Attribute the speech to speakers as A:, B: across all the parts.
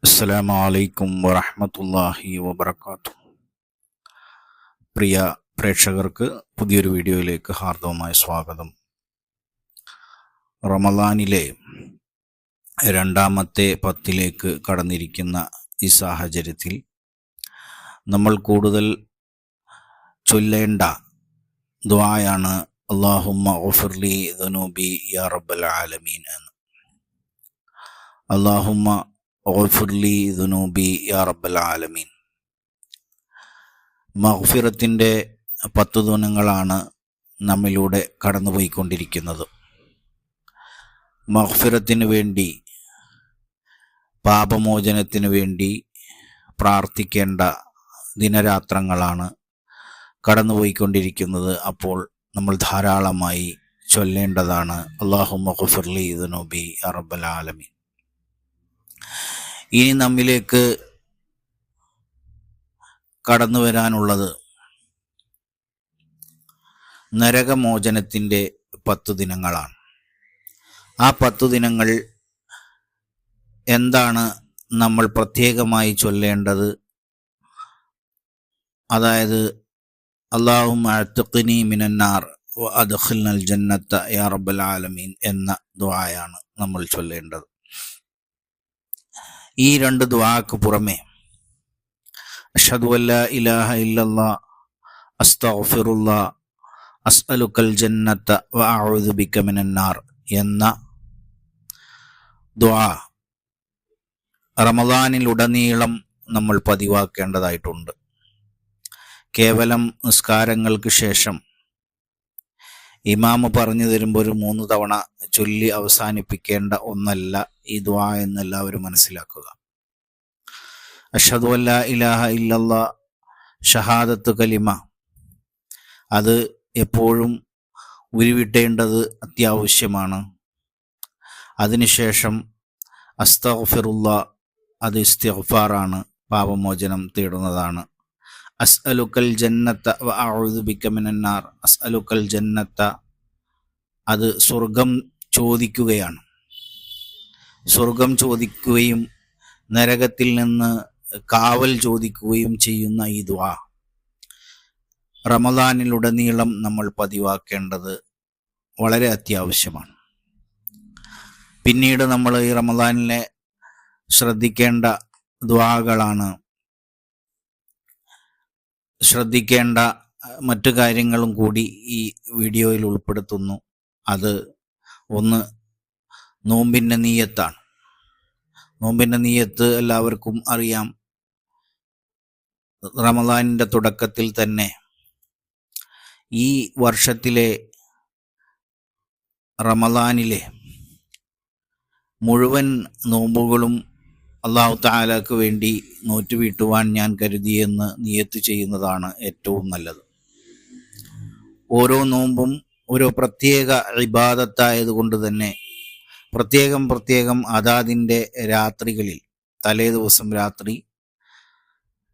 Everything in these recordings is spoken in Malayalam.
A: അസ്സലാമു അലൈക്കും വറഹ്മത്തുള്ളാഹി വബറകാതുഹു. പ്രിയ പ്രേക്ഷകർക്ക് പുതിയൊരു വീഡിയോയിലേക്ക് ഹാർദവമായ സ്വാഗതം. റമളാനിലെ രണ്ടാമത്തെ പത്തിലേക്ക് കടന്നിരിക്കുന്ന ഈ സാഹചര്യത്തിൽ നമ്മൾ കൂടുതൽ ചൊല്ലേണ്ട ദുആയാണ് അല്ലാഹുമ്മ ഗഫിർലി ദുനൂബി യാ റബ്ബൽ ആലമീൻ എന്ന്. അല്ലാഹുമ്മ ഗഫിർലി ദുനൂബി യാ റബ്ബൽ ആലമീൻ. മഗ്ഫിറത്തിൻ്റെ 10 ദിനങ്ങളാണ് നമ്മിലൂടെ കടന്നുപോയിക്കൊണ്ടിരിക്കുന്നത്. മഗ്ഫിറത്തിന് വേണ്ടി, പാപമോചനത്തിന് വേണ്ടി പ്രാർത്ഥിക്കേണ്ട ദിനരാത്രങ്ങളാണ് കടന്നുപോയിക്കൊണ്ടിരിക്കുന്നത്. അപ്പോൾ നമ്മൾ ധാരാളമായി ചൊല്ലേണ്ടതാണ് അല്ലാഹുമ്മ ഗഫിർലി ദുനൂബി യാ റബ്ബൽ ആലമീൻ. ഇനി നമ്മിലേക്ക് കടന്നു വരാനുള്ളത് നരകമോചനത്തിൻ്റെ 10 ദിനങ്ങളാണ്. ആ 10 ദിനങ്ങൾ എന്താണ് നമ്മൾ പ്രത്യേകമായി ചൊല്ലേണ്ടത്? അതായത് അല്ലാഹുമ്മ അഅ്തിഖ്നി മിനന്നാർ വ അദ്ഖിൽനൽ ജന്നത്ത യാ റബ്ബൽ ആലമീൻ എന്ന ദുആയാണ് നമ്മൾ ചൊല്ലേണ്ടത്. ഈ 2 ദുആക്ക് പുറമെ അഷ്ഹദു അല്ലാ ഇലാഹ ഇല്ലല്ലാഹ് അസ്തഗ്ഫിറുല്ലാഹ് അസ്അലുക്കൽ ജന്നത്ത വ അഊദു ബിക മിനന്നാർ എന്ന ദുആ റമളാനിലുടനീളം നമ്മൾ പതിവാക്കേണ്ടതായിട്ടുണ്ട്. കേവലം നിസ്കാരങ്ങൾക്ക് ശേഷം ഇമാമ് പറഞ്ഞു തരുമ്പോൾ ഒരു 3 തവണ ചൊല്ലി അവസാനിപ്പിക്കേണ്ട ഒന്നല്ല ഈ ദുആ എന്നെല്ലാവരും മനസ്സിലാക്കുക. അഷ്ഹദു അല്ലാ ഇലാഹ ഇല്ലല്ലാഹ് ഷഹാദത്ത് കലിമ അത് എപ്പോഴും ഉരുവിട്ടേണ്ടത് അത്യാവശ്യമാണ്. അതിനുശേഷം അസ്തഗ്ഫിറുല്ലാഹ് അത് ഇസ്തിഗ്ഫാറാണ്, പാപമോചനം തേടുന്നതാണ്. അസ്അലുക്കൽ ജന്നത്ത വ അഊദു ബിക മിനന്നാർ, അസ്അലുക്കൽ ജന്നത്ത അത് സ്വർഗം ചോദിക്കുകയാണ്. സ്വർഗം ചോദിക്കുകയും നരകത്തിൽ നിന്ന് കാവൽ ചോദിക്കുകയും ചെയ്യുന്ന ഈ ദുആ റമളാനിലുടനീളം നമ്മൾ പതിവാക്കേണ്ടത് വളരെ അത്യാവശ്യമാണ്. പിന്നീട് നമ്മൾ ഈ റമളാനിലെ ശ്രദ്ധിക്കേണ്ട ദുആകളാണ്. ശ്രദ്ധിക്കേണ്ട മറ്റു കാര്യങ്ങളും കൂടി ഈ വീഡിയോയിൽ ഉൾപ്പെടുത്തുന്നു. അത് ഒന്ന് നോമ്പിൻ്റെ നിയ്യത്താണ്. നോമ്പിൻ്റെ നിയ്യത്ത് എല്ലാവർക്കും അറിയാം. റമളാനിൻ്റെ തുടക്കത്തിൽ തന്നെ ഈ വർഷത്തിലെ റമളാനിലെ മുഴുവൻ നോമ്പുകളും അല്ലാഹു തആലക്ക് വേണ്ടി നോറ്റുവീട്ടുവാൻ ഞാൻ കരുതിയെന്ന് നിയ്യത്ത് ചെയ്യുന്നതാണ് ഏറ്റവും നല്ലത്. ഓരോ നോമ്പും ഓരോ പ്രത്യേക ഇബാദത്തായതുകൊണ്ട് തന്നെ പ്രത്യേകം അതാതിൻ്റെ രാത്രികളിൽ, തലേ ദിവസം രാത്രി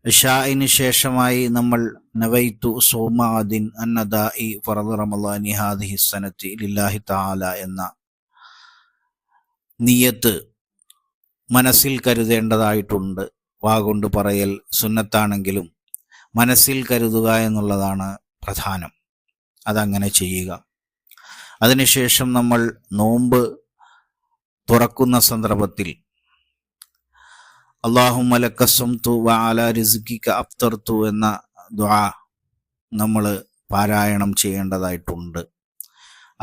A: ഇശാഇന് ശേഷമായി നമ്മൾ നവൈതു സൗമാദിൻ അന്നദാഇ ഫറദ് റമളാനി ഹാദിഹി സനത്തി ലില്ലാഹി തആല എന്ന നിയ്യത്ത് മനസ്സിൽ കരുതേണ്ടതായിട്ടുണ്ട്. വാഗൊണ്ട് പറയൽ സുന്നത്താണെങ്കിലും മനസ്സിൽ കരുതുക എന്നുള്ളതാണ് പ്രധാനം. അതങ്ങനെ ചെയ്യുക. അതിനുശേഷം നമ്മൾ നോമ്പ് തുറക്കുന്ന സന്ദർഭത്തിൽ അല്ലാഹുമ്മ ലക സുംതു വ അലാ റിസ്ഖിക അഫ്തർതു എന്ന ദുആ നമ്മൾ പാരായണം ചെയ്യേണ്ടതായിട്ടുണ്ട്.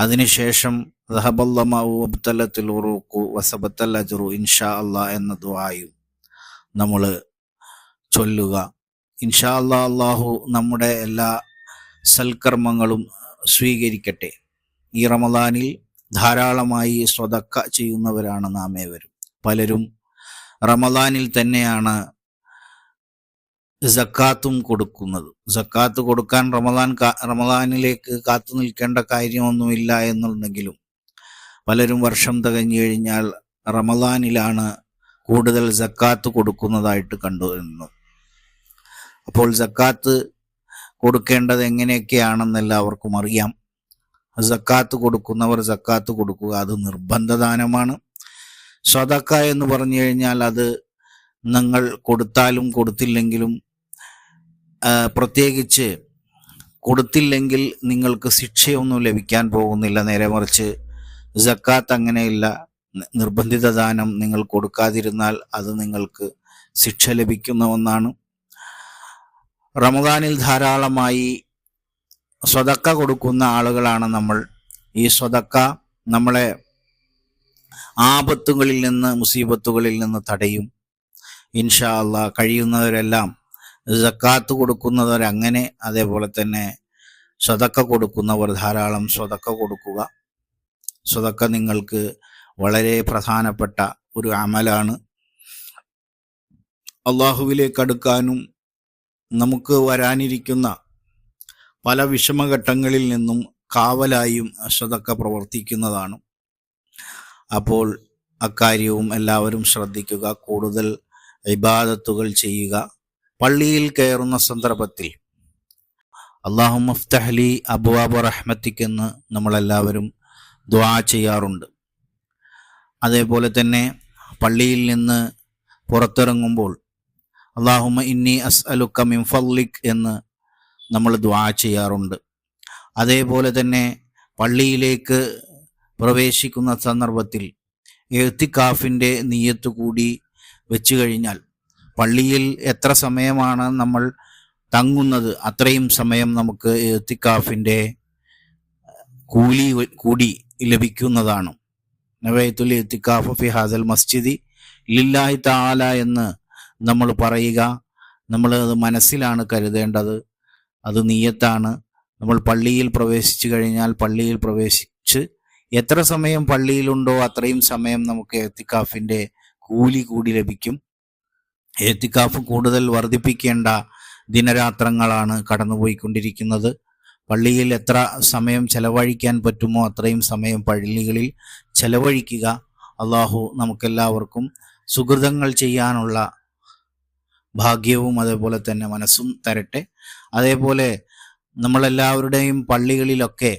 A: അതിനുശേഷം ദഹബല്ലമഉ വബ്തലത്തുൽ ഉറൂഖു വസബത്തൽ അജ്റു ഇൻഷാ അല്ലാഹ് എന്ന ദുആയും നമ്മൾ ചൊല്ലുക. ഇൻഷാ അല്ലാഹ് അല്ലാഹു നമ്മുടെ എല്ലാ സൽക്കർമ്മങ്ങളും സ്വീകരിക്കട്ടെ. ഈ റമളാനിൽ ധാരാളമായി സ്വതക്ക ചെയ്യുന്നവരാണ് നാം ഏവരും. പലരും റമളാനിൽ തന്നെയാണ് സക്കാത്തും കൊടുക്കുന്നത്. സക്കാത്ത് കൊടുക്കാൻ റമളാനിലേക്ക് കാത്തു നിൽക്കേണ്ട കാര്യമൊന്നുമില്ല എന്നുണ്ടെങ്കിലും പലരും വർഷം തികഞ്ഞു കഴിഞ്ഞാൽ റമളാനിലാണ് കൂടുതൽ സക്കാത്ത് കൊടുക്കുന്നതായിട്ട് കണ്ടുവരുന്നു. അപ്പോൾ സക്കാത്ത് കൊടുക്കേണ്ടത് എങ്ങനെയൊക്കെയാണെന്ന് എല്ലാവർക്കും അറിയാം. സക്കാത്ത് കൊടുക്കുന്നവർ സക്കാത്ത് കൊടുക്കുക, അത് നിർബന്ധദാനമാണ്. സ്വതക്ക എന്ന് പറഞ്ഞു കഴിഞ്ഞാൽ അത് നിങ്ങൾ കൊടുത്താലും കൊടുത്തില്ലെങ്കിലും, പ്രത്യേകിച്ച് കൊടുത്തില്ലെങ്കിൽ നിങ്ങൾക്ക് ശിക്ഷയൊന്നും ലഭിക്കാൻ പോകുന്നില്ല. നേരെ മറിച്ച് സക്കാത്ത് അങ്ങനെയില്ല. നിർബന്ധിത ദാനം നിങ്ങൾ കൊടുക്കാതിരുന്നാൽ അത് നിങ്ങൾക്ക് ശിക്ഷ ലഭിക്കുന്ന ഒന്നാണ്. റമദാനിൽ ധാരാളമായി സ്വതക്ക കൊടുക്കുന്ന ആളുകളാണ് നമ്മൾ. ഈ സ്വതക്ക നമ്മളെ ആപത്തുകളിൽ നിന്ന്, മുസീബത്തുകളിൽ നിന്ന് തടയും. ഇൻഷാ അല്ലാഹ് കഴിയുന്നവരെല്ലാം സക്കാത്ത് കൊടുക്കുന്നവർ അങ്ങനെ, അതേപോലെ തന്നെ സ്വതക്ക കൊടുക്കുന്നവർ ധാരാളം സ്വതക്ക കൊടുക്കുക. സ്വതക്ക നിങ്ങൾക്ക് വളരെ പ്രധാനപ്പെട്ട ഒരു അമലാണ്. അള്ളാഹുവിലേക്ക് അടുക്കാനും നമുക്ക് വരാനിരിക്കുന്ന പല വിഷമഘട്ടങ്ങളിൽ നിന്നും കാവലായും സ്വതക്ക പ്രവർത്തിക്കുന്നതാണ്. അപ്പോൾ അക്കാര്യവും എല്ലാവരും ശ്രദ്ധിക്കുക. കൂടുതൽ ഇബാദത്തുകൾ ചെയ്യുക. പള്ളിയിൽ കയറുന്ന സന്ദർഭത്തിൽ അല്ലാഹുമ്മ ഇഫ്തഹ് ലി അബ്വാബ റഹ്മതിക് എന്ന് നമ്മളെല്ലാവരും ദുആ ചെയ്യാറുണ്ട്. അതേപോലെ തന്നെ പള്ളിയിൽ നിന്ന് പുറത്തിറങ്ങുമ്പോൾ അല്ലാഹുമ്മ ഇന്നി അസ്അലുക മിൻ ഫദ്ലിക് എന്ന് നമ്മൾ ദുആ ചെയ്യാറുണ്ട്. അതേപോലെ തന്നെ പള്ളിയിലേക്ക് പ്രവേശിക്കുന്ന സന്ദർഭത്തിൽ ഇഅ്തികാഫിൻ്റെ നിയ്യത്ത് കൂടി വെച്ചു കഴിഞ്ഞാൽ, പള്ളിയിൽ എത്ര സമയമാണ് നമ്മൾ തങ്ങുന്നത് അത്രയും സമയം നമുക്ക് ഇഅ്തികാഫിൻ്റെ കൂലി കൂടി ലഭിക്കുന്നതാണ്. നവൈതുൽ ഇഅ്തികാഫ് ഫി ഹാദൽ മസ്ജിദി ലില്ലാഹി തആല എന്ന് നമ്മൾ പറയുക. നമ്മൾ അത് മനസ്സിലാണ് കരുതേണ്ടത്. അത് നിയ്യത്താണ്. നമ്മൾ പള്ളിയിൽ പ്രവേശിച്ചു കഴിഞ്ഞാൽ പള്ളിയിൽ പ്രവേശിച്ച് എത്ര സമയം പള്ളിയിലുണ്ടോ അത്രയും സമയം നമുക്ക് ഇഅ്തികാഫിൻ്റെ കൂലി കൂടി ലഭിക്കും. ഇഅ്തികാഫ് കൂടുതൽ വർദ്ധിപ്പിക്കേണ്ട ദിനരാത്രങ്ങളാണ് കടന്നുപോയിക്കൊണ്ടിരിക്കുന്നത്. പള്ളിയിൽ എത്ര സമയം ചെലവഴിക്കാൻ പറ്റുമോ അത്രയും സമയം പള്ളികളിൽ ചെലവഴിക്കുക. അള്ളാഹു നമുക്കെല്ലാവർക്കും സുകൃതങ്ങൾ ചെയ്യാനുള്ള ഭാഗ്യവും അതേപോലെ തന്നെ മനസ്സും തരട്ടെ. അതേപോലെ നമ്മളെല്ലാവരുടെയും പള്ളികളിലൊക്കെ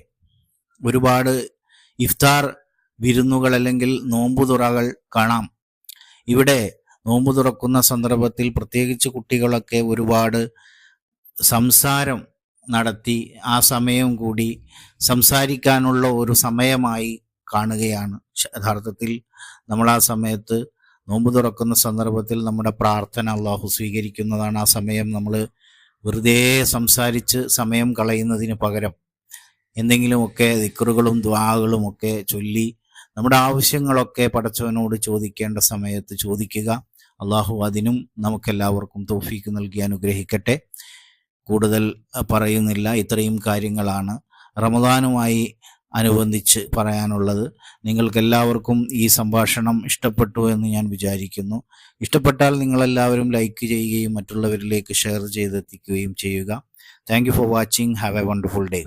A: ഒരുപാട് ഇഫ്താർ വിരുന്നുകൾ അല്ലെങ്കിൽ നോമ്പുതുറകൾ കാണാം. ഇവിടെ നോമ്പു തുറക്കുന്ന സന്ദർഭത്തിൽ പ്രത്യേകിച്ച് കുട്ടികളൊക്കെ ഒരുപാട് സംസാരം നടത്തി ആ സമയം കൂടി സംസാരിക്കാനുള്ള ഒരു സമയമായി കാണുകയാണ്. യഥാർത്ഥത്തിൽ നമ്മൾ ആ സമയത്ത് നോമ്പ് തുറക്കുന്ന സന്ദർഭത്തിൽ നമ്മുടെ പ്രാർത്ഥന അള്ളാഹു സ്വീകരിക്കുന്നതാണ്. ആ സമയം നമ്മൾ വെറുതെ സംസാരിച്ച് സമയം കളയുന്നതിന് പകരം എന്തെങ്കിലുമൊക്കെ ദിക്റുകളും ദുആകളും ഒക്കെ ചൊല്ലി നമ്മുടെ ആവശ്യങ്ങളൊക്കെ പടച്ചവനോട് ചോദിക്കേണ്ട സമയത്ത് ചോദിക്കുക. അള്ളാഹു അതിനും നമുക്കെല്ലാവർക്കും തൗഫീക്ക് നൽകി അനുഗ്രഹിക്കട്ടെ. കൂടുതൽ പറയുന്നില്ല. ഇത്രയും കാര്യങ്ങളാണ് റമദാനുമായി അനുബന്ധിച്ച് പറയാനുള്ളത്. നിങ്ങൾക്കെല്ലാവർക്കും ഈ സംഭാഷണം ഇഷ്ടപ്പെട്ടു എന്ന് ഞാൻ വിചാരിക്കുന്നു. ഇഷ്ടപ്പെട്ടാൽ നിങ്ങളെല്ലാവരും ലൈക്ക് ചെയ്യുകയും മറ്റുള്ളവരിലേക്ക് ഷെയർ ചെയ്തെത്തിക്കുകയും ചെയ്യുക. Thank you for watching. Have A wonderful day.